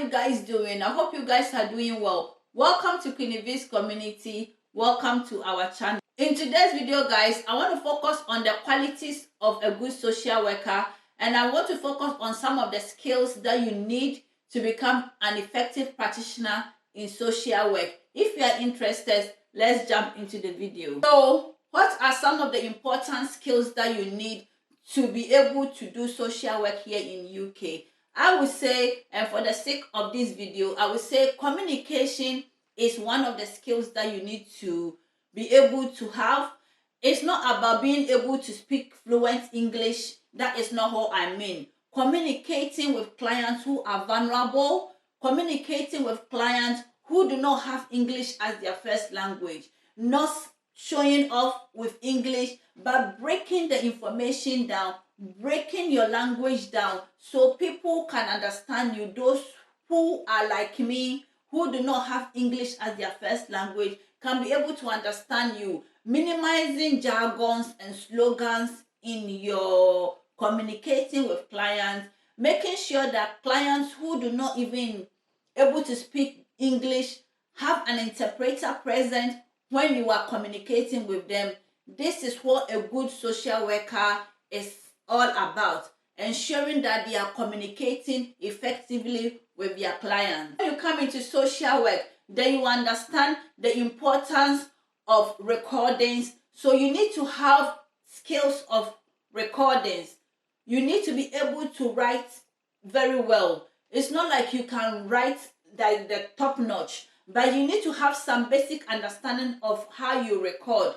you guys doing? I hope you guys are doing well. Welcome to Queen V's community. Welcome to our channel. In today's video, guys, I want to focus on the qualities of a good social worker, and I want to focus on some of the skills that you need to become an effective practitioner in social work. If you are interested, let's jump into the video. So, what are some of the important skills that you need to be able to do social work here in UK? I would say, and for the sake of this video, I would say communication is one of the skills that you need to be able to have. It's not about being able to speak fluent English. That is not what I mean. Communicating with clients who are vulnerable, communicating with clients who do not have English as their first language, not showing off with English, but breaking the information down, breaking your language down so people can understand you. Those who are like me, who do not have English as their first language, can be able to understand you. Minimizing jargons and slogans in your communicating with clients, making sure that clients who do not even able to speak English have an interpreter present when you are communicating with them. This is what a good social worker is all about, ensuring that they are communicating effectively with their clients. When you come into social work, then you understand the importance of recordings. So you need to have skills of recordings. You need to be able to write very well. It's not like you can write the top notch, but you need to have some basic understanding of how you record,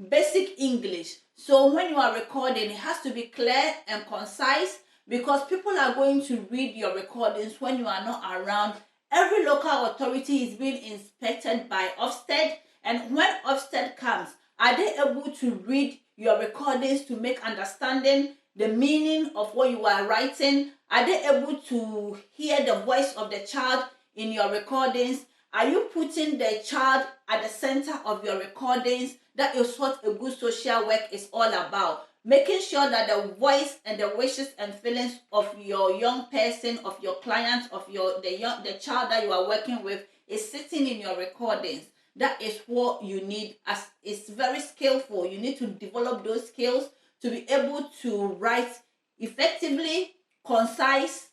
basic English. So when you are recording, it has to be clear and concise, because people are going to read your recordings when you are not around. Every local authority is being inspected by Ofsted, and when Ofsted comes, are they able to read your recordings to make understanding the meaning of what you are writing? Are they able to hear the voice of the child in your recordings? Are you putting the child at the center of your recordings? That is what a good social work is all about. Making sure that the voice and the wishes and feelings of your young person, of your client, of the child that you are working with is sitting in your recordings. That is what you need. As it's very skillful. You need to develop those skills to be able to write effectively, concise,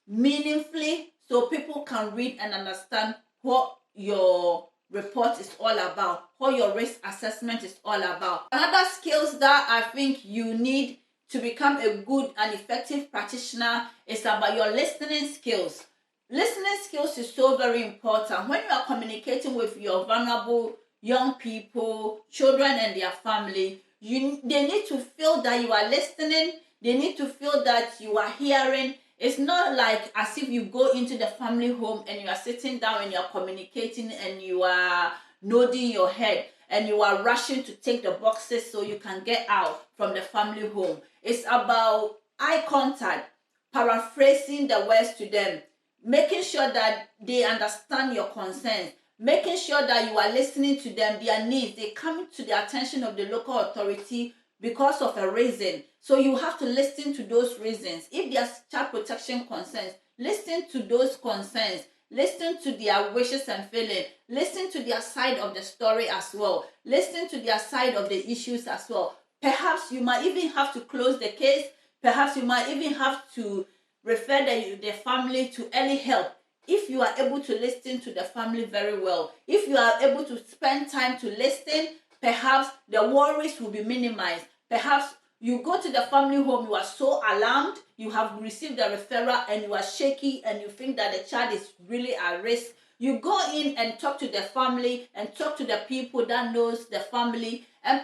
meaningfully, so people can read and understand what your report is all about, what your risk assessment is all about. Another skills that I think you need to become a good and effective practitioner is about your listening skills. Listening skills is so very important. When you are communicating with your vulnerable young people, children and their family, they need to feel that you are listening. They need to feel that you are hearing. It's not like as if you go into the family home and you are sitting down and you are communicating and you are nodding your head and you are rushing to take the boxes so you can get out from the family home. It's about eye contact, paraphrasing the words to them, making sure that they understand your concerns, making sure that you are listening to them, their needs. They come to the attention of the local authority because of a reason. So you have to listen to those reasons. If there's child protection concerns, listen to those concerns. Listen to their wishes and feelings. Listen to their side of the story as well. Listen to their side of the issues as well. Perhaps you might even have to close the case. Perhaps you might even have to refer the family to early help. If you are able to listen to the family very well, if you are able to spend time to listen, perhaps the worries will be minimized. Perhaps you go to the family home, you are so alarmed, you have received the referral and you are shaky and you think that the child is really at risk. You go in and talk to the family and talk to the people that knows the family, and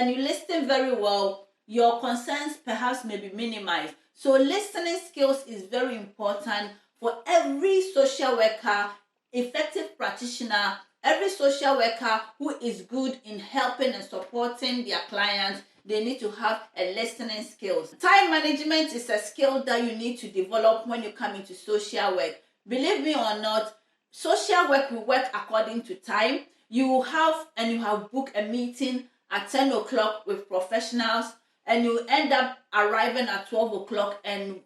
you listen very well, your concerns perhaps may be minimized. So listening skills is very important for every social worker, effective practitioner, every social worker who is good in helping and supporting their clients. They need to have a listening skills. Time management is a skill that you need to develop when you come into social work. Believe me or not, social work will work according to time. You have booked a meeting at 10 o'clock with professionals, and you end up arriving at 12 o'clock and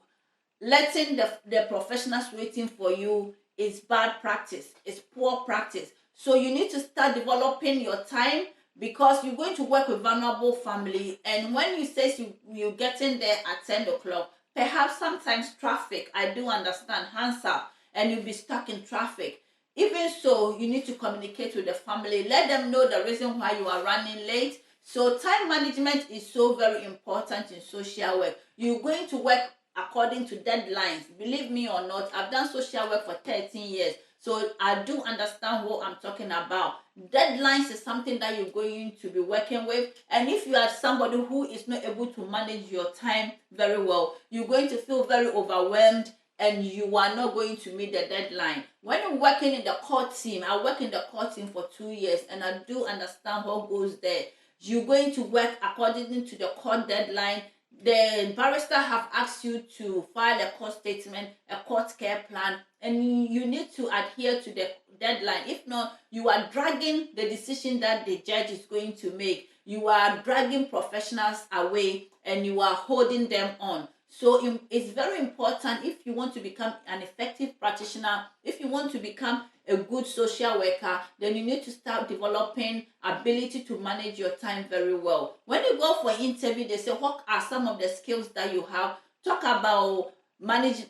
letting the professionals waiting for you is bad practice, it's poor practice. So you need to start developing your time, because you're going to work with vulnerable family, and when you say you're getting there at 10 o'clock, perhaps sometimes traffic, I do understand, hands up, and you'll be stuck in traffic. Even so, you need to communicate with the family, let them know the reason why you are running late. So time management is so very important in social work. You're going to work according to deadlines. Believe me or not, I've done social work for 13 years. So I do understand what I'm talking about. Deadlines is something that you're going to be working with. And if you are somebody who is not able to manage your time very well, you're going to feel very overwhelmed and you are not going to meet the deadline. When you're working in the court team, I work in the court team for 2 years and I do understand what goes there. You're going to work according to the court deadline. The barrister have asked you to file a court statement, a court care plan, and you need to adhere to the deadline. If not, you are dragging the decision that the judge is going to make. You are dragging professionals away and you are holding them on. So it's very important, if you want to become an effective practitioner, if you want to become a good social worker, then you need to start developing ability to manage your time very well. When you go for interview, they say, what are some of the skills that you have? Talk about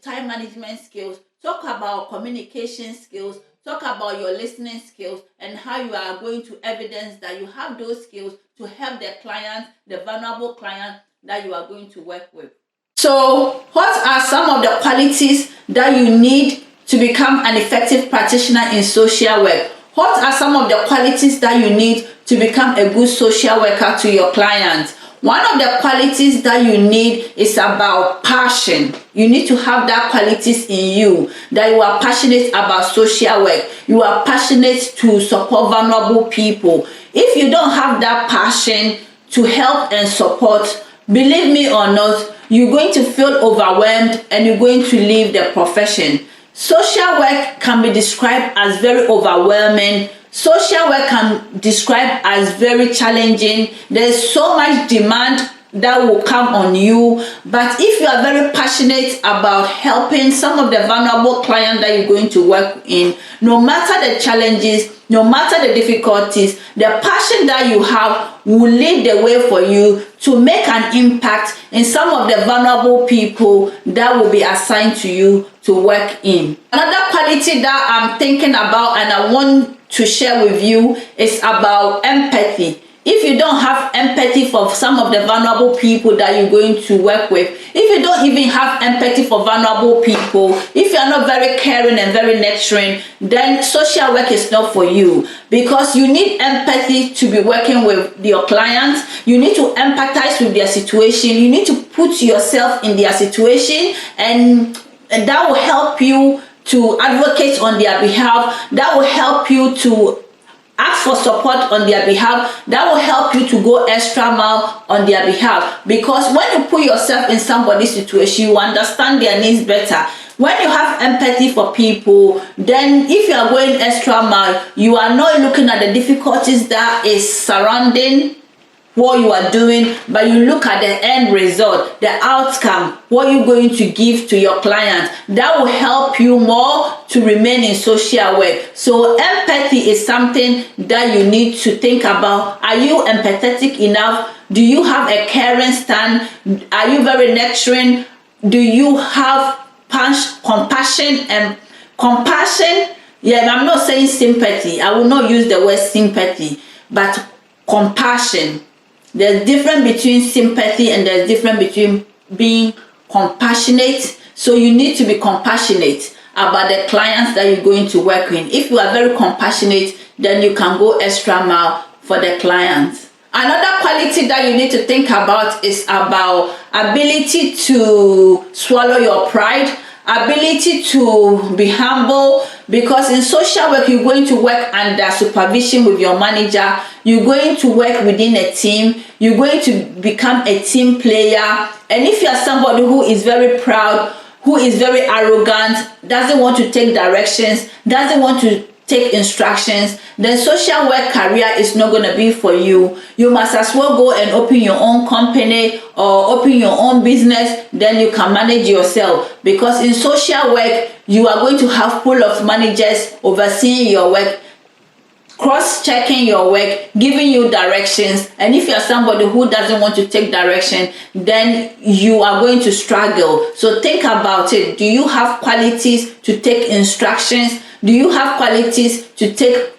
time management skills, talk about communication skills, talk about your listening skills, and how you are going to evidence that you have those skills to help the client, the vulnerable client that you are going to work with. So what are some of the qualities that you need to become an effective practitioner in social work? What are some of the qualities that you need to become a good social worker to your clients? One of the qualities that you need is about passion. You need to have that qualities in you, that you are passionate about social work. You are passionate to support vulnerable people. If you don't have that passion to help and support, believe me or not, you're going to feel overwhelmed and you're going to leave the profession. Social work can be described as very overwhelming. Social work can be described as very challenging. There's so much demand that will come on you. But if you are very passionate about helping some of the vulnerable clients that you're going to work in, no matter the challenges, no matter the difficulties, the passion that you have will lead the way for you to make an impact in some of the vulnerable people that will be assigned to you to work in. Another quality that I'm thinking about and I want to share with you is about empathy. If you don't have empathy for some of the vulnerable people that you're going to work with, if you don't even have empathy for vulnerable people, if you're not very caring and very nurturing, then social work is not for you, because you need empathy to be working with your clients. You need to empathize with their situation. You need to put yourself in their situation, and that will help you to advocate on their behalf. That will help you to ask for support on their behalf. That will help you to go extra mile on their behalf, because when you put yourself in somebody's situation, you understand their needs better. When you have empathy for people, then if you are going extra mile, you are not looking at the difficulties that is surrounding what you are doing, but you look at the end result, the outcome, what you're going to give to your client. That will help you more to remain in social work. So empathy is something that you need to think about. Are you empathetic enough? Do you have a caring stand? Are you very nurturing? Do you have compassion? And compassion, yeah, I'm not saying sympathy. I will not use the word sympathy, but compassion. There's difference between sympathy and there's difference between being compassionate. So you need to be compassionate about the clients that you're going to work with. If you are very compassionate, then you can go extra mile for the clients. Another quality that you need to think about is about ability to swallow your pride, ability to be humble, because in social work you're going to work under supervision with your manager. You're going to work within a team. You're going to become a team player. And if you're somebody who is very proud, who is very arrogant, doesn't want to take directions, doesn't want to take instructions, then social work career is not going to be for you. You must as well go and open your own company or open your own business, then you can manage yourself. Because in social work, you are going to have pool of managers overseeing your work, cross-checking your work, giving you directions. And if you're somebody who doesn't want to take direction, then you are going to struggle. So think about it. Do you have qualities to take instructions? Do you have qualities to take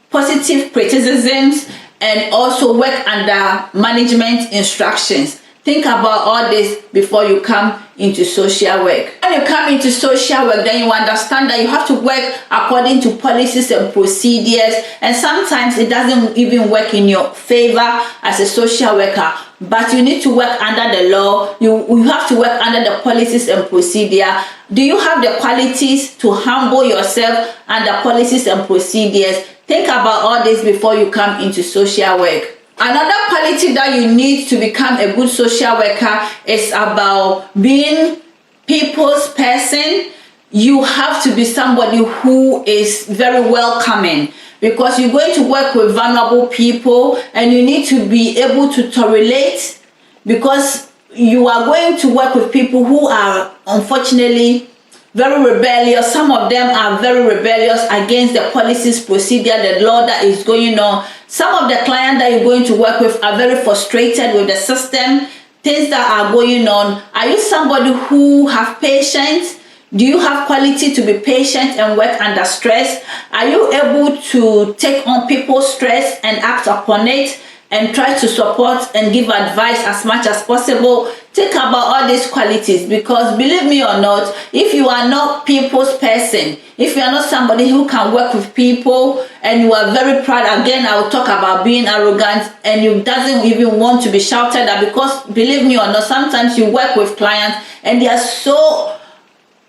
positive criticisms and also work under management instructions? Think about all this before you come into social work. When you come into social work, then you understand that you have to work according to policies and procedures, and sometimes it doesn't even work in your favor as a social worker, but you need to work under the law. You have to work under the policies and procedure. Do you have the qualities to humble yourself under policies and procedures? Think about all this before you come into social work. Another quality that you need to become a good social worker is about being people's person. You have to be somebody who is very welcoming, because you're going to work with vulnerable people and you need to be able to tolerate, because you are going to work with people who are unfortunately very rebellious. Some of them are very rebellious against the policies, procedure, the law that is going on. Some of the clients that you're going to work with are very frustrated with the system, things that are going on. Are you somebody who have patience? Do you have quality to be patient and work under stress? Are you able to take on people's stress and act upon it and try to support and give advice as much as possible? Think about all these qualities, because believe me or not, if you are not people's person, if you are not somebody who can work with people and you are very proud, again I will talk about being arrogant, and you doesn't even want to be shouted at, because believe me or not, sometimes you work with clients and they are so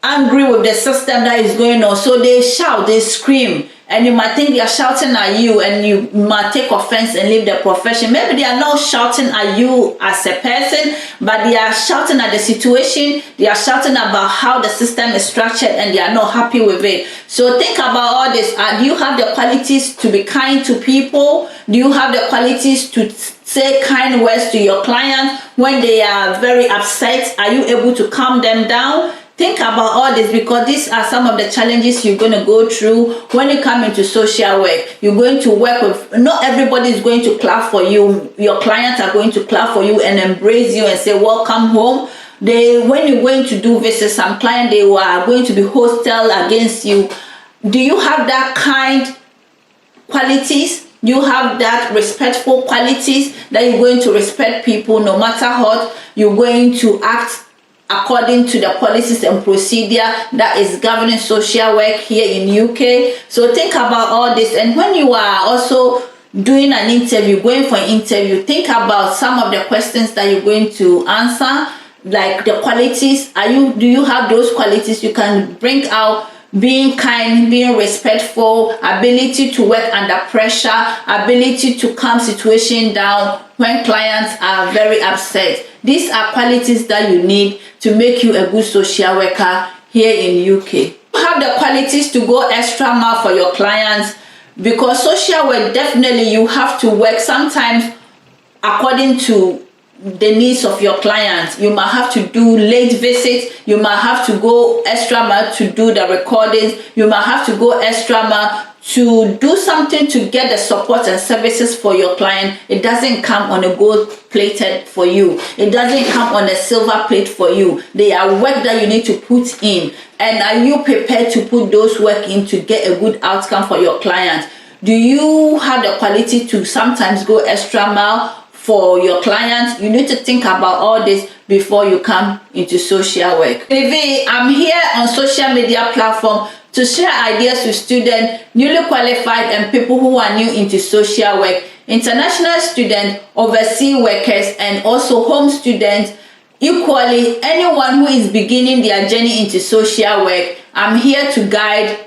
angry with the system that is going on, so they shout, they scream, and you might think they are shouting at you and you might take offense and leave the profession. Maybe they are not shouting at you as a person, but they are shouting at the situation. They are shouting about how the system is structured and they are not happy with it. So think about all this. Do you have the qualities to be kind to people? Do you have the qualities to say kind words to your clients when they are very upset? Are you able to calm them down? Think about all this, because these are some of the challenges you're going to go through when you come into social work. You're going to work with, not everybody is going to clap for you. Your clients are going to clap for you and embrace you and say, welcome home. When you're going to do visits, some clients, they are going to be hostile against you. Do you have that kind qualities? You have that respectful qualities that you're going to respect people no matter what. You're going to act according to the policies and procedure that is governing social work here in UK. So think about all this, and when you are also doing an interview, going for an interview, think about some of the questions that you're going to answer, like the qualities. Do you have those qualities? You can bring out being kind, being respectful, ability to work under pressure, ability to calm situation down when clients are very upset. These are qualities that you need to make you a good social worker here in UK. You have the qualities to go extra mile for your clients, because social work, definitely you have to work sometimes according to the needs of your clients. You might have to do late visits. You might have to go extra mile to do the recordings. You might have to go extra mile to do something to get the support and services for your client. It doesn't come on a gold plated for you. It doesn't come on a silver plate for you. They are work that you need to put in. And are you prepared to put those work in to get a good outcome for your client? Do you have the quality to sometimes go extra mile for your clients? You need to think about all this before you come into social work. I'm here on social media platform to share ideas with students, newly qualified and people who are new into social work, international students, overseas workers, and also home students. Equally, anyone who is beginning their journey into social work, I'm here to guide,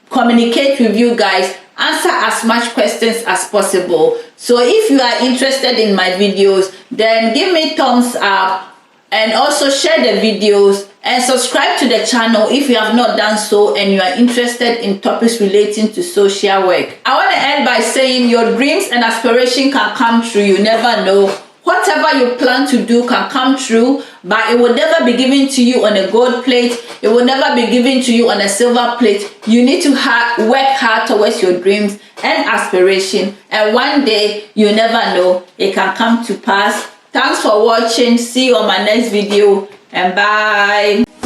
communicate with you guys, answer as much questions as possible. So if you are interested in my videos, then give me thumbs up and also share the videos and subscribe to the channel if you have not done so and you are interested in topics relating to social work. I want to end by saying your dreams and aspiration can come true. You never know. Whatever you plan to do can come true, but it will never be given to you on a gold plate. It will never be given to you on a silver plate. You need to work hard towards your dreams and aspiration, and one day, you never know, it can come to pass. Thanks for watching. See you on my next video, and bye.